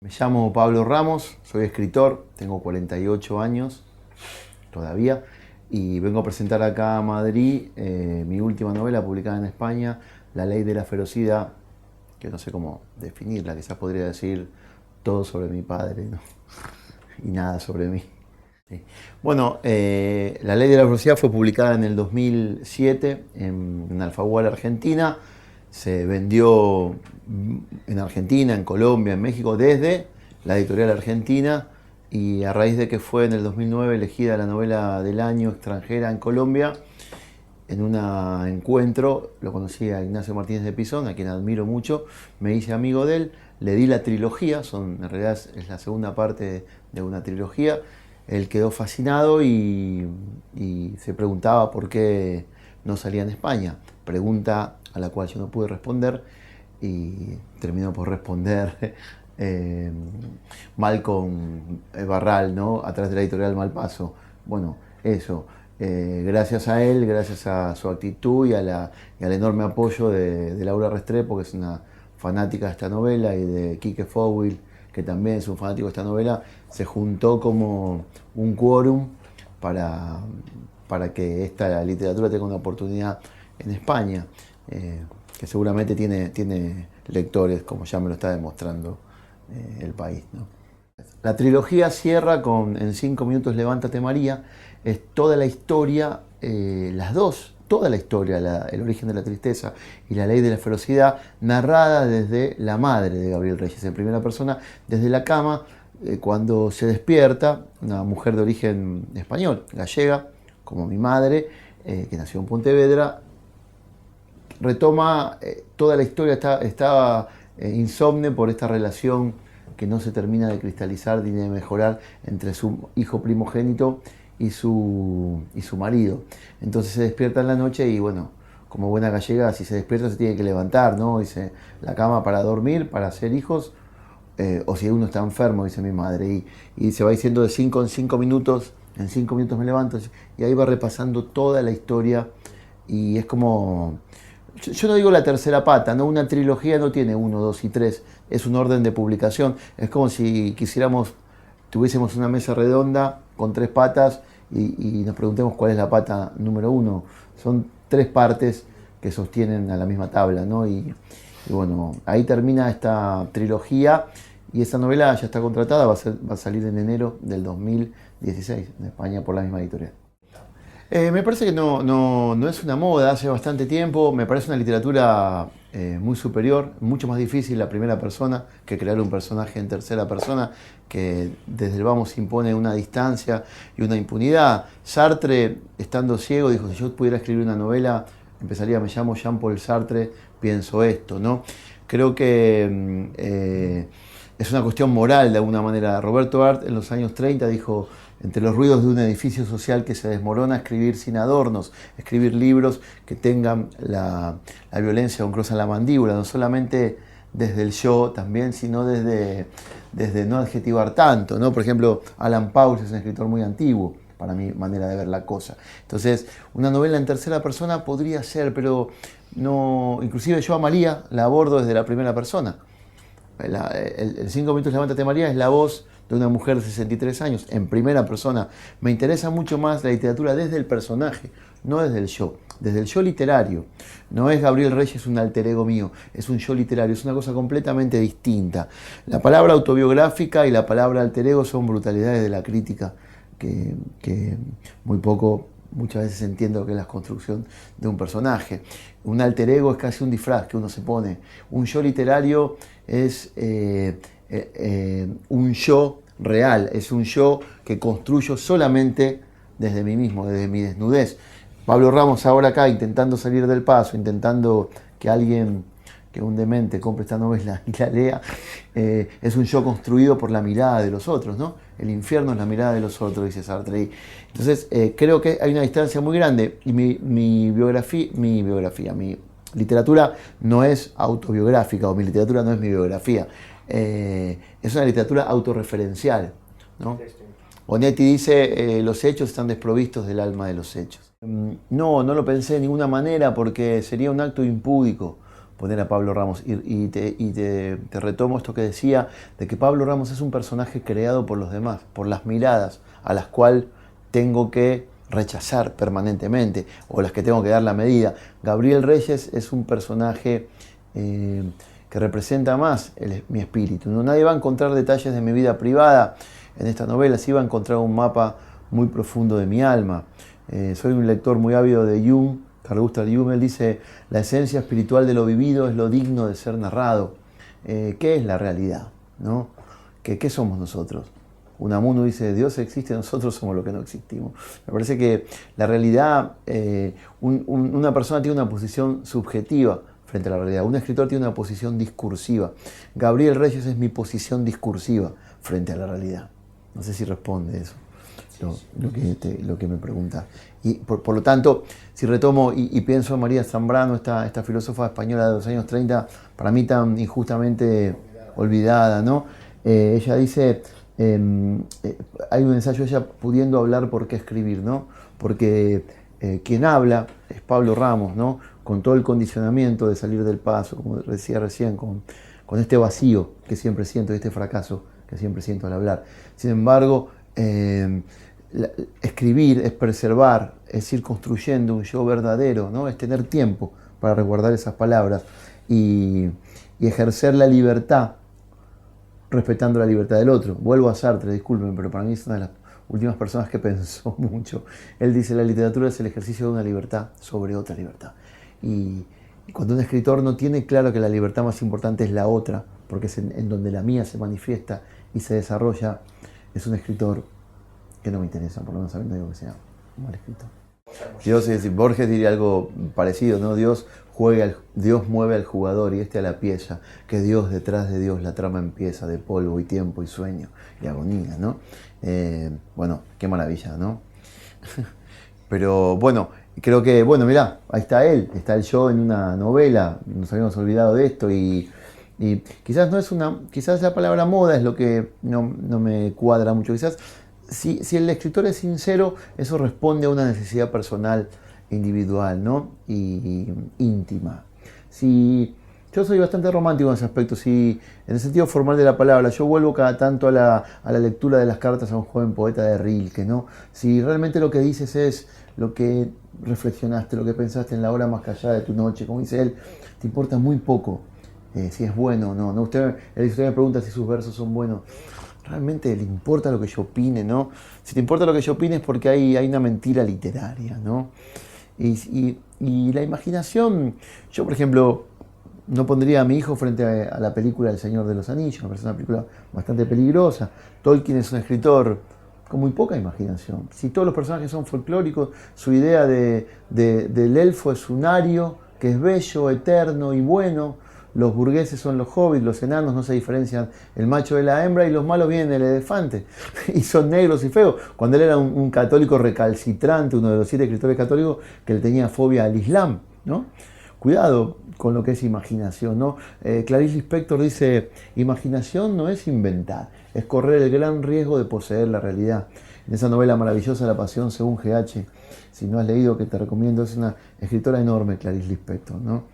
Me llamo Pablo Ramos, soy escritor, tengo 48 años todavía y vengo a presentar acá a Madrid mi última novela publicada en España, La Ley de la Ferocidad, que no sé cómo definirla, quizás podría decir todo sobre mi padre, ¿no? Y nada sobre mí. Sí. Bueno, La Ley de la Ferocidad fue publicada en el 2007 en Alfaguara, Argentina. Se vendió en Argentina, en Colombia, en México, desde la editorial argentina, y a raíz de que fue en el 2009 elegida la novela del año extranjera en Colombia, en un encuentro lo conocí a Ignacio Martínez de Pisón, a quien admiro mucho, me hice amigo de él, le di la trilogía, en realidad es la segunda parte de una trilogía. Él quedó fascinado y se preguntaba por qué no salía en España, pregunta a la cual yo no pude responder y terminó por responder Malcolm Barral, ¿no? A través de la editorial Malpaso. Bueno, eso. Gracias a él, gracias a su actitud y al enorme apoyo de Laura Restrepo, que es una fanática de esta novela, y de Quique Fowil, que también es un fanático de esta novela, se juntó como un quórum para, para que esta literatura tenga una oportunidad en España, que seguramente tiene lectores, como ya me lo está demostrando el país, ¿no? La trilogía cierra con En 5 minutos levántate María, es toda la historia, las dos, toda la historia, El origen de la tristeza y La ley de la ferocidad, narrada desde la madre de Gabriel Reyes, en primera persona, desde la cama, cuando se despierta, una mujer de origen español, gallega, como mi madre, que nació en Pontevedra, retoma toda la historia, estaba insomne por esta relación que no se termina de cristalizar ni de mejorar entre su hijo primogénito y su marido. Entonces se despierta en la noche y bueno, como buena gallega, si se despierta se tiene que levantar, ¿no? Dice, la cama para dormir, para hacer hijos, o si uno está enfermo, dice mi madre. Y se va diciendo de 5 en 5 minutos, en 5 minutos me levanto, y ahí va repasando toda la historia y es como... Yo no digo la tercera pata, ¿no? Una trilogía no tiene 1, 2 y 3, es un orden de publicación. Es como si tuviésemos una mesa redonda con 3 patas y nos preguntemos cuál es la pata número 1. Son 3 partes que sostienen a la misma tabla, ¿no? Y bueno, ahí termina esta trilogía y esta novela ya está contratada, va a salir en enero del 2016 en España por la misma editorial. Me parece que no es una moda, hace bastante tiempo, me parece una literatura muy superior, mucho más difícil la primera persona que crear un personaje en tercera persona, que desde el vamos impone una distancia y una impunidad. Sartre, estando ciego, dijo, si yo pudiera escribir una novela, empezaría, me llamo Jean-Paul Sartre, pienso esto, ¿no? Creo que es una cuestión moral de alguna manera. Roberto Art en los años 30 dijo, entre los ruidos de un edificio social que se desmorona, escribir sin adornos, escribir libros que tengan la violencia con cruz en la mandíbula, no solamente desde el yo también, sino desde no adjetivar tanto, ¿no? Por ejemplo, Alan Pauls es un escritor muy antiguo, para mi manera de ver la cosa. Entonces, una novela en tercera persona podría ser, pero no, inclusive yo a María la abordo desde la primera persona. El 5 minutos levántate María es la voz de una mujer de 63 años, en primera persona. Me interesa mucho más la literatura desde el personaje, no desde el yo. Desde el yo literario. No es Gabriel Reyes un alter ego mío, es un yo literario, es una cosa completamente distinta. La palabra autobiográfica y la palabra alter ego son brutalidades de la crítica que muchas veces entiendo lo que es la construcción de un personaje. Un alter ego es casi un disfraz que uno se pone. Un yo literario es un yo real, es un yo que construyo solamente desde mí mismo, desde mi desnudez. Pablo Ramos ahora acá intentando salir del paso, intentando que un demente compre esta novela y la lea, es un yo construido por la mirada de los otros, ¿no? El infierno es la mirada de los otros, dice Sartre. Entonces creo que hay una distancia muy grande y mi literatura no es autobiográfica, o mi literatura no es mi biografía. Es una literatura autorreferencial, ¿no? Onetti dice, los hechos están desprovistos del alma de los hechos. No lo pensé de ninguna manera porque sería un acto impúdico, poner a Pablo Ramos. Te retomo esto que decía, de que Pablo Ramos es un personaje creado por los demás, por las miradas a las cuales tengo que rechazar permanentemente, o las que tengo que dar la medida. Gabriel Reyes es un personaje que representa más mi espíritu, ¿no? Nadie va a encontrar detalles de mi vida privada en esta novela, sí va a encontrar un mapa muy profundo de mi alma. Soy un lector muy ávido de Jung. Carl Gustav Jung, él dice: la esencia espiritual de lo vivido es lo digno de ser narrado. ¿Qué es la realidad? ¿No? ¿Qué somos nosotros? Unamuno dice: Dios existe, nosotros somos lo que no existimos. Me parece que la realidad, una persona tiene una posición subjetiva frente a la realidad. Un escritor tiene una posición discursiva. Gabriel Reyes es mi posición discursiva frente a la realidad. No sé si responde eso, lo que me pregunta. Y por lo tanto, si retomo y pienso en María Zambrano, esta filósofa española de los años 30, para mí tan injustamente olvidada, ¿no? Ella dice, hay un ensayo de ella pudiendo hablar por qué escribir, ¿no? Porque quien habla es Pablo Ramos, ¿no? Con todo el condicionamiento de salir del paso, como decía recién, con este vacío que siempre siento y este fracaso que siempre siento al hablar. Sin embargo, escribir es preservar, es ir construyendo un yo verdadero, ¿no? Es tener tiempo para resguardar esas palabras y ejercer la libertad respetando la libertad del otro. Vuelvo a Sartre, disculpen, pero para mí es una de las últimas personas que pensó mucho. Él dice: la literatura es el ejercicio de una libertad sobre otra libertad. Y cuando un escritor no tiene claro que la libertad más importante es la otra, porque es en donde la mía se manifiesta y se desarrolla, es un escritor que no me interesa, por lo menos sabiendo digo que sea un mal escritor. Dios, es decir, Borges diría algo parecido, ¿no? Dios mueve al jugador y a la pieza, que Dios detrás de Dios la trama empieza de polvo y tiempo y sueño y agonía, ¿no? Bueno, qué maravilla, ¿no? Pero bueno, creo que, bueno, mirá, ahí está él, está el yo en una novela, nos habíamos olvidado de esto y quizás no es quizás la palabra moda es lo que no me cuadra mucho, quizás si el escritor es sincero, eso responde a una necesidad personal, individual, ¿no? Y íntima. Yo soy bastante romántico en ese aspecto, en el sentido formal de la palabra, yo vuelvo cada tanto a la lectura de las cartas a un joven poeta de Rilke, ¿no? Si realmente lo que dices es lo que reflexionaste, lo que pensaste en la hora más callada de tu noche, como dice él, te importa muy poco si es bueno o no. Usted me pregunta si sus versos son buenos. Realmente le importa lo que yo opine, ¿no? Si te importa lo que yo opine es porque hay una mentira literaria, ¿no? Y la imaginación, yo por ejemplo, no pondría a mi hijo frente a la película El Señor de los Anillos, me parece una película bastante peligrosa. Tolkien es un escritor con muy poca imaginación. Si todos los personajes son folclóricos, su idea del elfo es un ario, que es bello, eterno y bueno. Los burgueses son los hobbits, los enanos no se diferencian el macho de la hembra y los malos vienen del elefante. Y son negros y feos. Cuando él era un católico recalcitrante, uno de los 7 escritores católicos que le tenía fobia al Islam, ¿no? Cuidado con lo que es imaginación, ¿no? Clarice Lispector dice: imaginación no es inventar, es correr el gran riesgo de poseer la realidad. En esa novela maravillosa La Pasión según G.H., si no has leído, que te recomiendo, es una escritora enorme, Clarice Lispector, ¿no?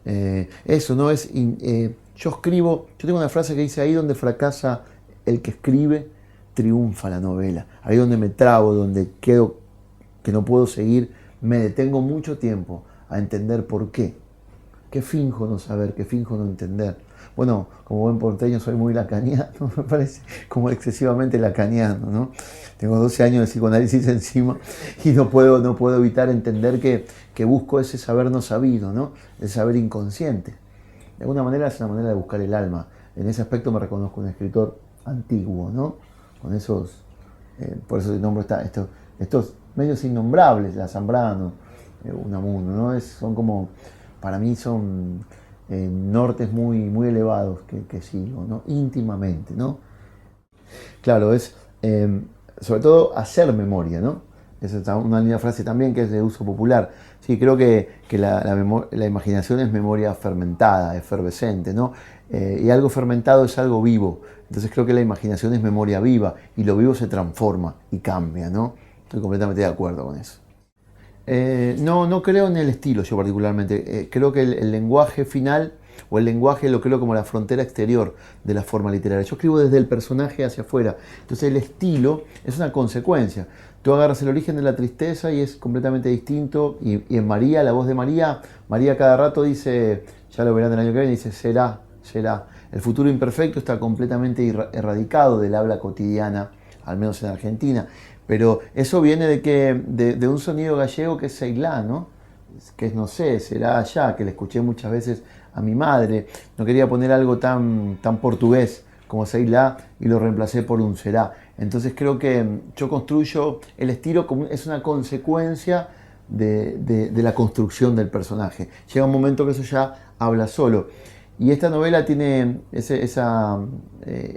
Eso no es. Yo tengo una frase que dice: ahí donde fracasa el que escribe, triunfa la novela. Ahí donde me trabo, donde quedo, que no puedo seguir, me detengo mucho tiempo a entender por qué. ¿Qué finjo no saber? ¿Qué finjo no entender? Bueno, como buen porteño soy muy lacaniano, me parece, como excesivamente lacaniano, ¿no? Tengo 12 años de psicoanálisis encima y no puedo evitar entender que busco ese saber no sabido, ¿no? El saber inconsciente. De alguna manera es una manera de buscar el alma. En ese aspecto me reconozco un escritor antiguo, ¿no? Con esos, por eso el nombre está, estos medios innombrables, la Zambrano, Unamuno, ¿no? Son como, para mí son nortes muy, muy elevados que sigo, ¿no? Íntimamente, ¿no? Claro, es sobre todo hacer memoria, ¿no? Esa es una linda frase también que es de uso popular. Sí, creo que la imaginación es memoria fermentada, efervescente, ¿no? Y algo fermentado es algo vivo. Entonces creo que la imaginación es memoria viva y lo vivo se transforma y cambia, ¿no? Estoy completamente de acuerdo con eso. No, no creo en el estilo yo particularmente. Creo que el lenguaje final o el lenguaje lo creo como la frontera exterior de la forma literaria. Yo escribo desde el personaje hacia afuera. Entonces el estilo es una consecuencia. Tú agarras el origen de la tristeza y es completamente distinto. Y en María, la voz de María, María cada rato dice, ya lo verán el año que viene, dice será, será. El futuro imperfecto está completamente erradicado del habla cotidiana, al menos en Argentina. Pero eso viene de un sonido gallego que es Ceilá, ¿no? Que es, no sé, será allá, que le escuché muchas veces a mi madre. No quería poner algo tan portugués como Ceilá y lo reemplacé por un será. Entonces creo que yo construyo el estilo como es una consecuencia de la construcción del personaje. Llega un momento que eso ya habla solo. Y esta novela tiene esa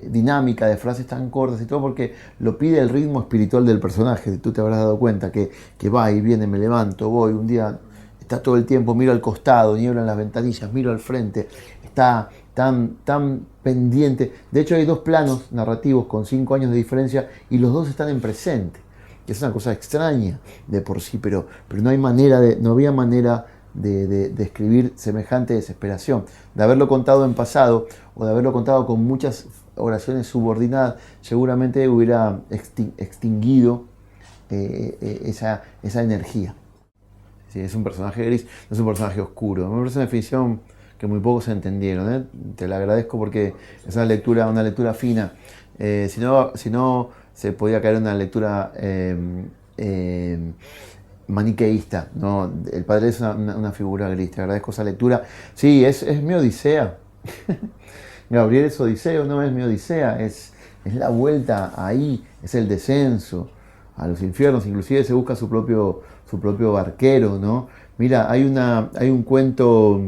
dinámica de frases tan cortas y todo porque lo pide el ritmo espiritual del personaje. Tú te habrás dado cuenta que va y viene, me levanto, voy, un día está todo el tiempo, miro al costado, niebla en las ventanillas, miro al frente, está tan pendiente. De hecho hay dos planos narrativos con 5 años de diferencia y los dos están en presente. Es una cosa extraña de por sí, pero no hay manera no había manera de escribir semejante desesperación. De haberlo contado en pasado o de haberlo contado con muchas oraciones subordinadas, seguramente hubiera extinguido esa energía. Sí, es un personaje gris, no es un personaje oscuro. Me parece una definición que muy pocos entendieron, ¿eh? Te la agradezco porque es una lectura fina. Si no, se podía caer en una lectura maniqueísta, ¿no? El padre es una figura gris, te agradezco esa lectura. Sí, es mi odisea. Gabriel es Odiseo, no es mi odisea, es la vuelta ahí, es el descenso a los infiernos, inclusive se busca su propio barquero, ¿no? Mira, hay un cuento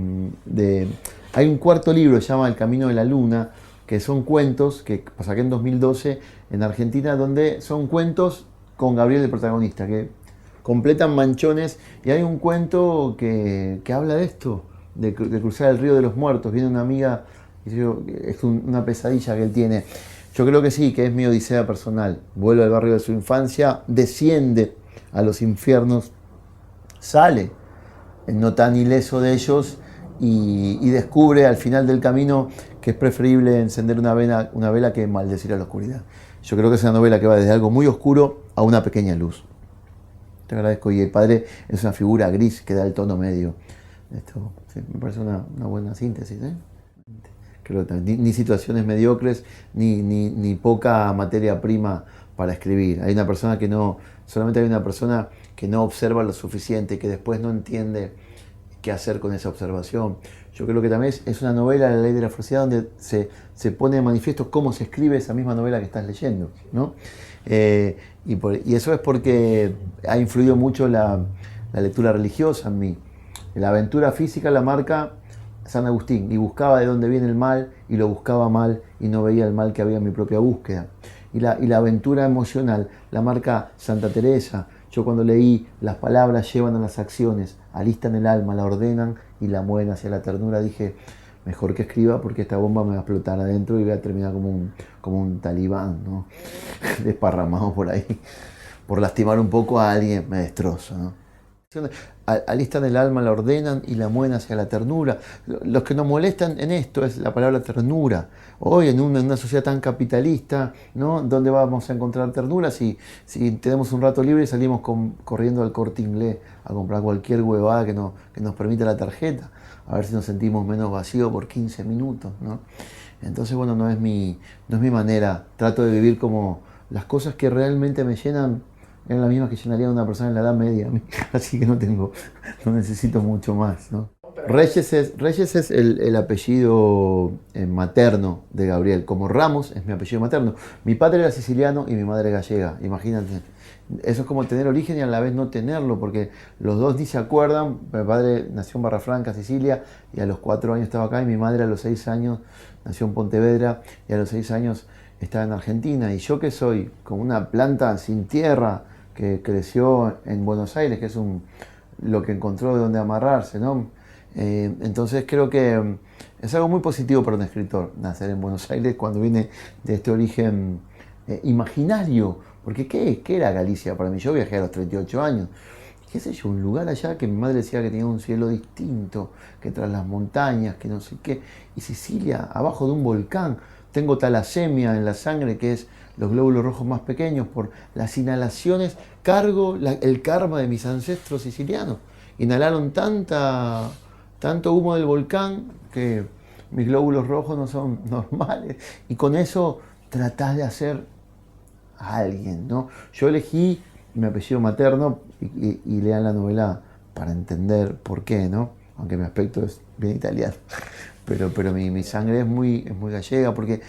hay un cuarto libro, se llama El Camino de la Luna, que son cuentos que saqué en 2012 en Argentina, donde son cuentos con Gabriel el protagonista, que completan manchones, y hay un cuento que habla de esto, de cruzar el río de los muertos. Viene una amiga, y es una pesadilla que él tiene. Yo creo que sí, que es mi odisea personal. Vuelve al barrio de su infancia, desciende a los infiernos, sale no tan ileso de ellos y descubre al final del camino que es preferible encender una vela que maldecir a la oscuridad. Yo creo que es una novela que va desde algo muy oscuro a una pequeña luz. Te agradezco. Y el padre es una figura gris que da el tono medio. Esto sí, me parece una buena síntesis, ¿eh? Creo que ni situaciones mediocres, ni poca materia prima para escribir. Solamente hay una persona que no observa lo suficiente, que después no entiende qué hacer con esa observación. Yo creo que también es una novela, La Ley de la Felicidad, donde se pone de manifiesto cómo se escribe esa misma novela que estás leyendo, ¿no? Y eso es porque ha influido mucho la lectura religiosa en mí. La aventura física la marca San Agustín, y buscaba de dónde viene el mal, y lo buscaba mal, y no veía el mal que había en mi propia búsqueda. Y la aventura emocional la marca Santa Teresa. Yo cuando leí las palabras llevan a las acciones, alistan el alma, la ordenan y la mueven hacia la ternura, dije, mejor que escriba porque esta bomba me va a explotar adentro y voy a terminar como un talibán, ¿no? Desparramado por ahí. Por lastimar un poco a alguien me destrozo, ¿no? Alistan el alma, la ordenan y la mueven hacia la ternura. Los que nos molestan en esto es la palabra ternura. Hoy en una sociedad tan capitalista, ¿no? ¿Dónde vamos a encontrar ternura si tenemos un rato libre y salimos corriendo al Corte Inglés a comprar cualquier huevada que nos permita la tarjeta? A ver si nos sentimos menos vacíos por 15 minutos, ¿no? Entonces, bueno, no es mi manera. Trato de vivir como las cosas que realmente me llenan. Eran las mismas que llenaría a una persona en la Edad Media, así que no necesito mucho más, ¿no? Reyes es el apellido materno de Gabriel, como Ramos es mi apellido materno. Mi padre era siciliano y mi madre gallega, imagínate. Eso es como tener origen y a la vez no tenerlo, porque los dos ni se acuerdan. Mi padre nació en Barrafranca, Sicilia, y a los 4 años estaba acá, y mi madre a los 6 años nació en Pontevedra, y a los 6 años estaba en Argentina. Y yo que soy como una planta sin tierra, que creció en Buenos Aires, que es lo que encontró de donde amarrarse, ¿no? Entonces creo que es algo muy positivo para un escritor nacer en Buenos Aires cuando viene de este origen imaginario, porque ¿qué era Galicia para mí? Yo viajé a los 38 años. qué sé yo, un lugar allá que mi madre decía que tenía un cielo distinto, que tras las montañas, que no sé qué. Y Sicilia, abajo de un volcán. Tengo talasemia en la sangre, que es los glóbulos rojos más pequeños, por las inhalaciones. Cargo el karma de mis ancestros sicilianos. Inhalaron tanto humo del volcán que mis glóbulos rojos no son normales. Y con eso tratás de hacer a alguien, ¿no? Yo elegí mi apellido materno y lean la novela para entender por qué, ¿no? Aunque mi aspecto es bien italiano. Pero mi sangre es muy gallega porque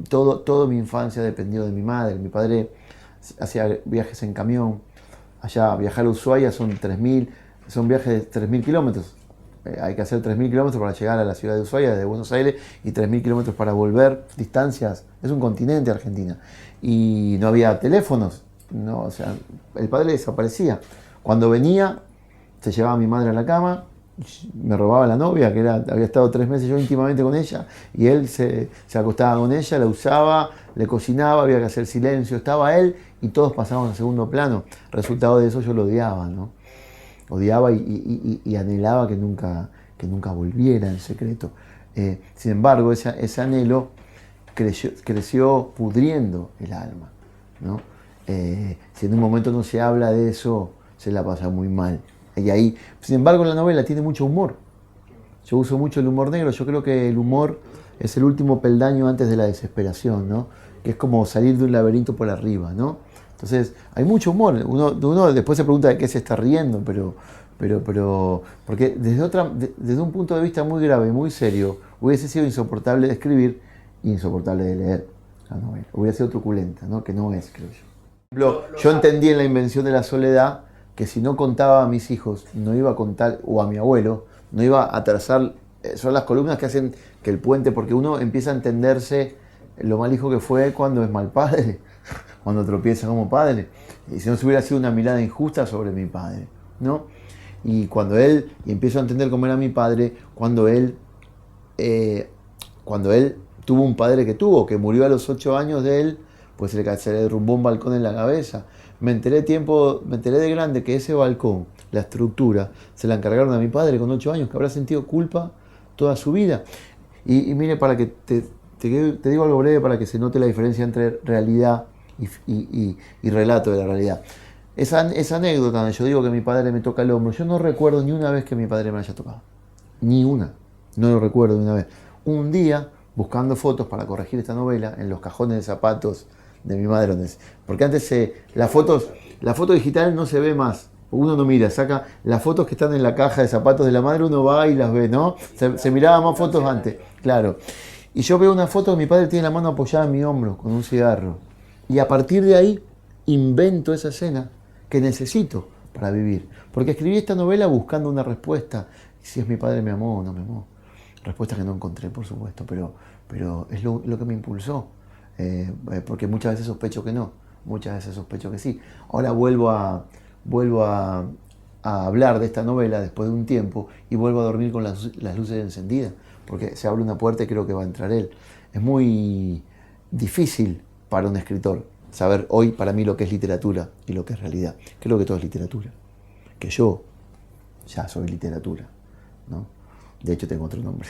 toda mi infancia dependió de mi madre. Mi padre hacía viajes en camión. Allá viajar a Ushuaia son viajes de 3.000 kilómetros. Hay que hacer 3.000 kilómetros para llegar a la ciudad de Ushuaia desde Buenos Aires y 3.000 kilómetros para volver, distancias. Es un continente Argentina. Y no había teléfonos. No, o sea, el padre desaparecía. Cuando venía, se llevaba a mi madre a la cama, me robaba la novia, que había estado 3 meses yo íntimamente con ella, y él se acostaba con ella, la usaba, le cocinaba, había que hacer silencio, estaba él y todos pasaban a segundo plano. Resultado de eso yo lo odiaba, ¿no? Odiaba y anhelaba que nunca volviera en secreto. Sin embargo, ese anhelo creció pudriendo el alma, ¿no? Si en un momento no se habla de eso, se la pasa muy mal. Y ahí, sin embargo, la novela tiene mucho humor. Yo uso mucho el humor negro. Yo creo que el humor es el último peldaño antes de la desesperación, ¿no? Que es como salir de un laberinto por arriba, ¿no? Entonces, hay mucho humor. Uno después se pregunta de qué se está riendo, porque desde un punto de vista muy grave, muy serio, hubiese sido insoportable de escribir e insoportable de leer la novela. Hubiera sido truculenta, ¿no? Que no es, creo yo. Por ejemplo, yo entendí en La invención de la soledad que si no contaba a mis hijos, no iba a contar, o a mi abuelo, no iba a trazar, son las columnas que hacen que el puente, porque uno empieza a entenderse lo mal hijo que fue cuando es mal padre, cuando tropieza como padre, y si no se hubiera sido una mirada injusta sobre mi padre, ¿no? Y empiezo a entender cómo era mi padre, cuando él tuvo un padre que murió a los 8 años de él, pues se le derrumbó un balcón en la cabeza. Me enteré de grande que ese balcón, la estructura, se la encargaron a mi padre con 8 años, que habrá sentido culpa toda su vida. Y mire, para que te digo algo breve para que se note la diferencia entre realidad y relato de la realidad. Esa anécdota donde yo digo que mi padre me toca el hombro, yo no recuerdo ni una vez que mi padre me haya tocado. Ni una. No lo recuerdo ni una vez. Un día, buscando fotos para corregir esta novela, en los cajones de zapatos de mi madre, porque antes la foto digital no se ve más, uno no mira, saca las fotos que están en la caja de zapatos de la madre, uno va y las ve, ¿no? Se miraba más fotos antes, claro. Y yo veo una foto de mi padre, tiene la mano apoyada en mi hombro con un cigarro. Y a partir de ahí invento esa escena que necesito para vivir. Porque escribí esta novela buscando una respuesta. Si es mi padre, me amó o no me amó. Respuesta que no encontré, por supuesto, pero es lo que me impulsó. Porque muchas veces sospecho que no, muchas veces sospecho que sí. Ahora vuelvo a hablar de esta novela después de un tiempo y vuelvo a dormir con las luces encendidas, porque se abre una puerta y creo que va a entrar él. Es muy difícil para un escritor saber hoy para mí lo que es literatura y lo que es realidad. Creo que todo es literatura, que yo ya soy literatura, ¿no? De hecho tengo otro nombre.